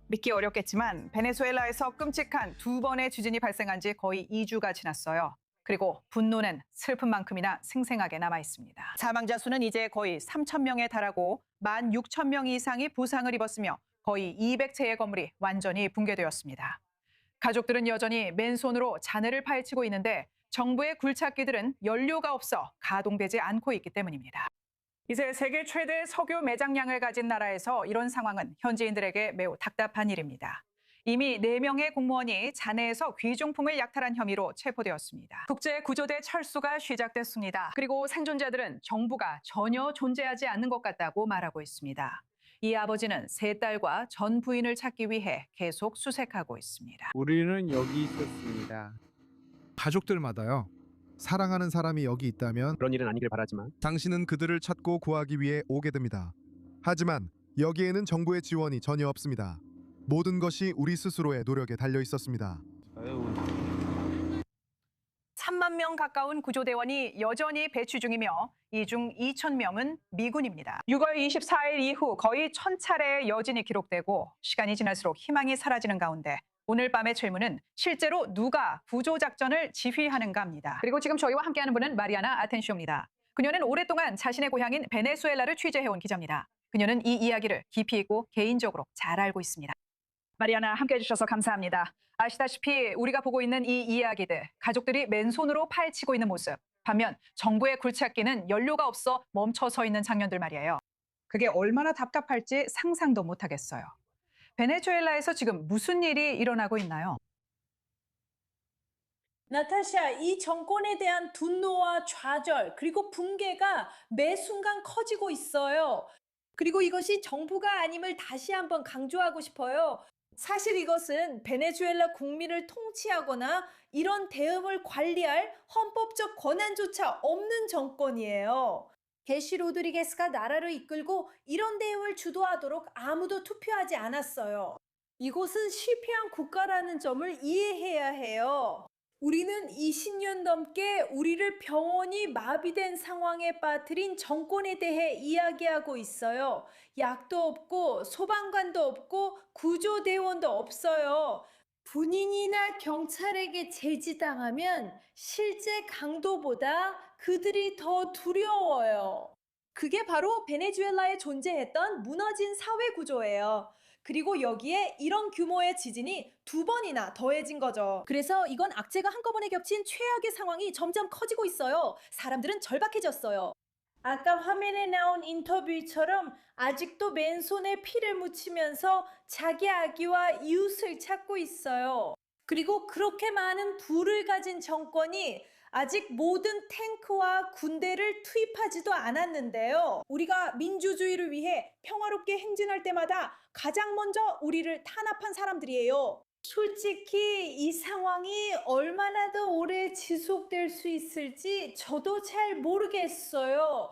믿기 어렵겠지만 베네수엘라에서 끔찍한 두 번의 지진이 발생한 지 거의 2주가 지났어요. 그리고 분노는 슬픈 만큼이나 생생하게 남아 있습니다. 사망자 수는 이제 거의 3천 명에 달하고 16,000명 이상이 부상을 입었으며 거의 200채의 건물이 완전히 붕괴되었습니다. 가족들은 여전히 맨손으로 잔해를 파헤치고 있는데 정부의 굴착기들은 연료가 없어 가동되지 않고 있기 때문입니다. 이제 세계 최대 석유 매장량을 가진 나라에서 이런 상황은 현지인들에게 매우 답답한 일입니다. 이미 4명의 공무원이 잔해에서 귀중품을 약탈한 혐의로 체포되었습니다. 국제구조대 철수가 시작됐습니다. 그리고 생존자들은 정부가 전혀 존재하지 않는 것 같다고 말하고 있습니다. 이 아버지는 세 딸과 전 부인을 찾기 위해 계속 수색하고 있습니다. 우리는 여기 있었습니다. 가족들마다요. 사랑하는 사람이 여기 있다면 그런 일은 아니길 바라지만 당신은 그들을 찾고 구하기 위해 오게 됩니다. 하지만 여기에는 정부의 지원이 전혀 없습니다. 모든 것이 우리 스스로의 노력에 달려 있었습니다. 3만 명 가까운 구조대원이 여전히 배치 중이며 이 중 2,000명은 미군입니다. 6월 24일 이후 거의 1,000차례의 여진이 기록되고 시간이 지날수록 희망이 사라지는 가운데 오늘 밤의 질문은 실제로 누가 구조작전을 지휘하는가입니다. 그리고 지금 저희와 함께하는 분은 마리아나 아텐시오입니다. 그녀는 오랫동안 자신의 고향인 베네수엘라를 취재해온 기자입니다. 그녀는 이 이야기를 깊이 있고 개인적으로 잘 알고 있습니다. 마리아나 함께해 주셔서 감사합니다. 아시다시피 우리가 보고 있는 이 이야기들, 가족들이 맨손으로 파헤치고 있는 모습, 반면 정부의 굴착기는 연료가 없어 멈춰 서 있는 장면들 말이에요. 그게 얼마나 답답할지 상상도 못하겠어요. 베네수엘라에서 지금 무슨 일이 일어나고 있나요? 나타샤, 이 정권에 대한 분노와 좌절, 그리고 붕괴가 매 순간 커지고 있어요. 그리고 이것이 정부가 아님을 다시 한번 강조하고 싶어요. 사실 이것은 베네수엘라 국민을 통치하거나 이런 대응을 관리할 헌법적 권한조차 없는 정권이에요. 게시 로드리게스가 나라를 이끌고 이런 대응을 주도하도록 아무도 투표하지 않았어요. 이곳은 실패한 국가라는 점을 이해해야 해요. 우리는 20년 넘게 우리를 병원이 마비된 상황에 빠뜨린 정권에 대해 이야기하고 있어요. 약도 없고 소방관도 없고 구조대원도 없어요. 군인이나 경찰에게 제지당하면 실제 강도보다 그들이 더 두려워요. 그게 바로 베네수엘라에 존재했던 무너진 사회 구조예요. 그리고 여기에 이런 규모의 지진이 2번이나 더해진 거죠. 그래서 이건 악재가 한꺼번에 겹친 최악의 상황이 점점 커지고 있어요. 사람들은 절박해졌어요. 아까 화면에 나온 인터뷰처럼 아직도 맨손에 피를 묻히면서 자기 아기와 이웃을 찾고 있어요. 그리고 그렇게 많은 부를 가진 정권이 아직 모든 탱크와 군대를 투입하지도 않았는데요. 우리가 민주주의를 위해 평화롭게 행진할 때마다 가장 먼저 우리를 탄압한 사람들이에요. 솔직히 이 상황이 얼마나 더 오래 지속될 수 있을지 저도 잘 모르겠어요.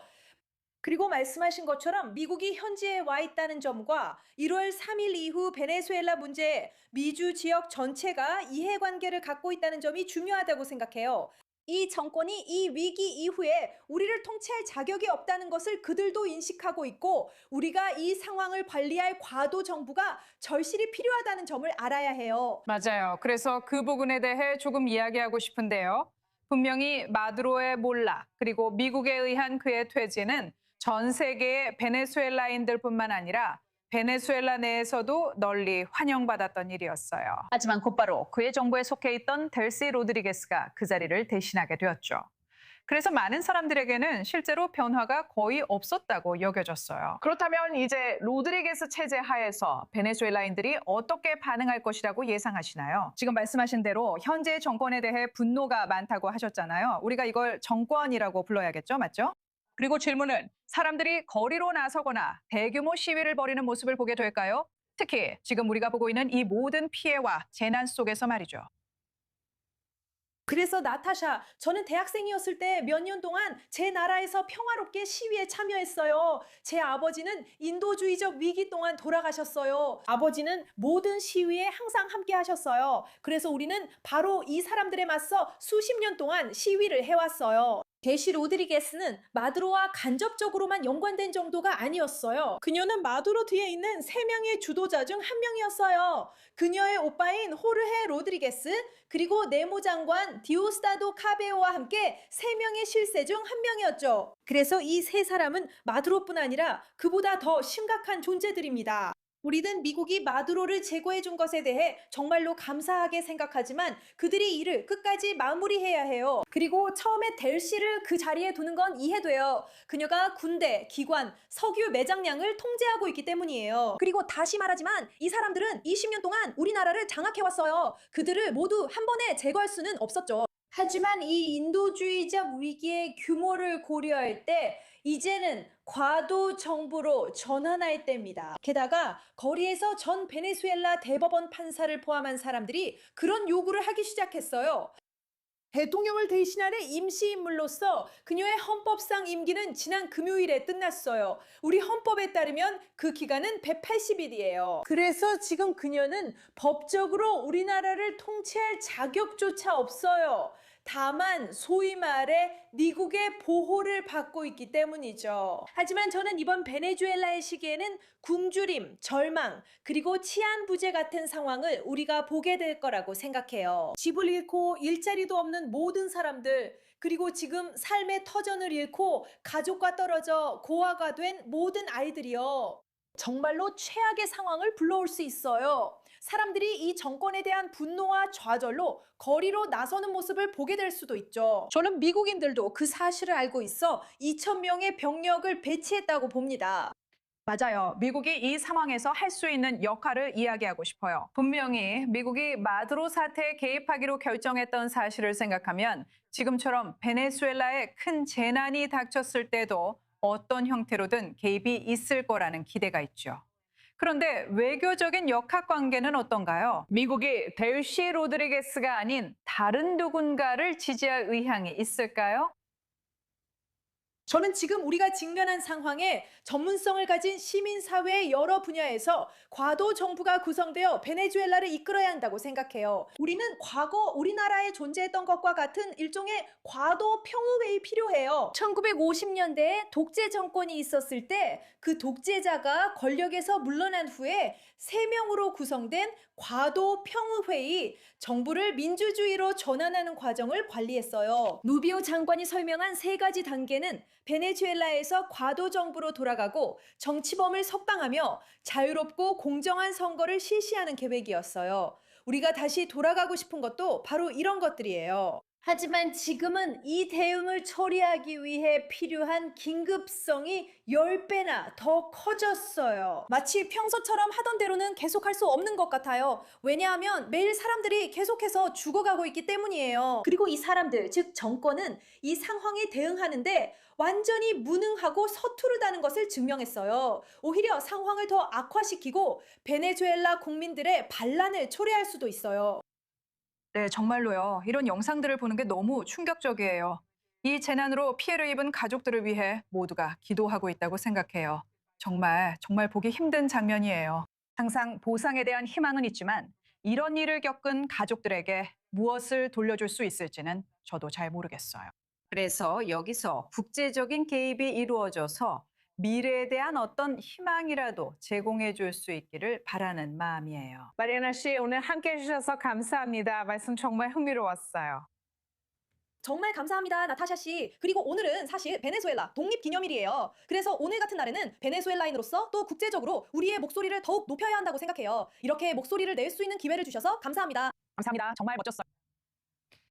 그리고 말씀하신 것처럼 미국이 현지에 와 있다는 점과 1월 3일 이후 베네수엘라 문제에 미주 지역 전체가 이해관계를 갖고 있다는 점이 중요하다고 생각해요. 이 정권이 이 위기 이후에 우리를 통치할 자격이 없다는 것을 그들도 인식하고 있고 우리가 이 상황을 관리할 과도 정부가 절실히 필요하다는 점을 알아야 해요. 맞아요. 그래서 그 부분에 대해 조금 이야기하고 싶은데요. 분명히 마두로의 몰락 그리고 미국에 의한 그의 퇴진은 전 세계의 베네수엘라인들뿐만 아니라 베네수엘라 내에서도 널리 환영받았던 일이었어요. 하지만 곧바로 그의 정부에 속해 있던 델시 로드리게스가 그 자리를 대신하게 되었죠. 그래서 많은 사람들에게는 실제로 변화가 거의 없었다고 여겨졌어요. 그렇다면 이제 로드리게스 체제 하에서 베네수엘라인들이 어떻게 반응할 것이라고 예상하시나요? 지금 말씀하신 대로 현재 정권에 대해 분노가 많다고 하셨잖아요. 우리가 이걸 정권이라고 불러야겠죠? 맞죠? 그리고 질문은 사람들이 거리로 나서거나 대규모 시위를 벌이는 모습을 보게 될까요? 특히 지금 우리가 보고 있는 이 모든 피해와 재난 속에서 말이죠. 그래서 나타샤, 저는 대학생이었을 때 몇 년 동안 제 나라에서 평화롭게 시위에 참여했어요. 제 아버지는 인도주의적 위기 동안 돌아가셨어요. 아버지는 모든 시위에 항상 함께 하셨어요. 그래서 우리는 바로 이 사람들에 맞서 수십 년 동안 시위를 해왔어요. 데시 로드리게스는 마두로와 간접적으로만 연관된 정도가 아니었어요. 그녀는 마두로 뒤에 있는 3명의 주도자 중 한 명이었어요. 그녀의 오빠인 호르헤 로드리게스, 그리고 내무장관 디오스타도 카베오와 함께 3명의 실세 중 한 명이었죠. 그래서 이 세 사람은 마두로뿐 아니라 그보다 더 심각한 존재들입니다. 우리는 미국이 마두로를 제거해 준 것에 대해 정말로 감사하게 생각하지만 그들이 이를 끝까지 마무리해야 해요. 그리고 처음에 델시를 그 자리에 두는 건 이해돼요. 그녀가 군대, 기관, 석유 매장량을 통제하고 있기 때문이에요. 그리고 다시 말하지만 이 사람들은 20년 동안 우리나라를 장악해왔어요. 그들을 모두 한 번에 제거할 수는 없었죠. 하지만 이 인도주의적 위기의 규모를 고려할 때 이제는 과도 정부로 전환할 때입니다. 게다가 거리에서 전 베네수엘라 대법원 판사를 포함한 사람들이 그런 요구를 하기 시작했어요. 대통령을 대신하는 임시인물로서 그녀의 헌법상 임기는 지난 금요일에 끝났어요. 우리 헌법에 따르면 그 기간은 180일이에요. 그래서 지금 그녀는 법적으로 우리나라를 통치할 자격조차 없어요. 다만 소위 말해 미국의 보호를 받고 있기 때문이죠. 하지만 저는 이번 베네수엘라의 시기에는 굶주림, 절망, 그리고 치안 부재 같은 상황을 우리가 보게 될 거라고 생각해요. 집을 잃고 일자리도 없는 모든 사람들, 그리고 지금 삶의 터전을 잃고 가족과 떨어져 고아가 된 모든 아이들이요. 정말로 최악의 상황을 불러올 수 있어요. 사람들이 이 정권에 대한 분노와 좌절로 거리로 나서는 모습을 보게 될 수도 있죠. 저는 미국인들도 그 사실을 알고 있어 2,000명의 병력을 배치했다고 봅니다. 맞아요. 미국이 이 상황에서 할 수 있는 역할을 이야기하고 싶어요. 분명히 미국이 마두로 사태에 개입하기로 결정했던 사실을 생각하면 지금처럼 베네수엘라에 큰 재난이 닥쳤을 때도 어떤 형태로든 개입이 있을 거라는 기대가 있죠. 그런데 외교적인 역학관계는 어떤가요? 미국이 델시 로드리게스가 아닌 다른 누군가를 지지할 의향이 있을까요? 저는 지금 우리가 직면한 상황에 전문성을 가진 시민사회의 여러 분야에서 과도 정부가 구성되어 베네수엘라를 이끌어야 한다고 생각해요. 우리는 과거 우리나라에 존재했던 것과 같은 일종의 과도 평화회의 필요해요. 1950년대에 독재 정권이 있었을 때 그 독재자가 권력에서 물러난 후에 3명으로 구성된 과도 평화회의, 정부를 민주주의로 전환하는 과정을 관리했어요. 누비오 장관이 설명한 3가지 단계는 베네수엘라에서 과도 정부로 돌아가고 정치범을 석방하며 자유롭고 공정한 선거를 실시하는 계획이었어요. 우리가 다시 돌아가고 싶은 것도 바로 이런 것들이에요. 하지만 지금은 이 대응을 처리하기 위해 필요한 긴급성이 10배나 더 커졌어요. 마치 평소처럼 하던 대로는 계속할 수 없는 것 같아요. 왜냐하면 매일 사람들이 계속해서 죽어가고 있기 때문이에요. 그리고 이 사람들, 즉 정권은 이 상황에 대응하는데 완전히 무능하고 서투르다는 것을 증명했어요. 오히려 상황을 더 악화시키고 베네수엘라 국민들의 반란을 초래할 수도 있어요. 네, 정말로요. 이런 영상들을 보는 게 너무 충격적이에요. 이 재난으로 피해를 입은 가족들을 위해 모두가 기도하고 있다고 생각해요. 정말 보기 힘든 장면이에요. 항상 보상에 대한 희망은 있지만 이런 일을 겪은 가족들에게 무엇을 돌려줄 수 있을지는 저도 잘 모르겠어요. 그래서 여기서 국제적인 개입이 이루어져서 미래에 대한 어떤 희망이라도 제공해 줄 수 있기를 바라는 마음이에요. 마리아나 씨, 오늘 함께 해주셔서 감사합니다. 말씀 정말 흥미로웠어요. 정말 감사합니다, 나타샤 씨. 그리고 오늘은 사실 베네수엘라 독립기념일이에요. 그래서 오늘 같은 날에는 베네수엘라인으로서 또 국제적으로 우리의 목소리를 더욱 높여야 한다고 생각해요. 이렇게 목소리를 낼 수 있는 기회를 주셔서 감사합니다. 감사합니다. 정말 멋졌어요.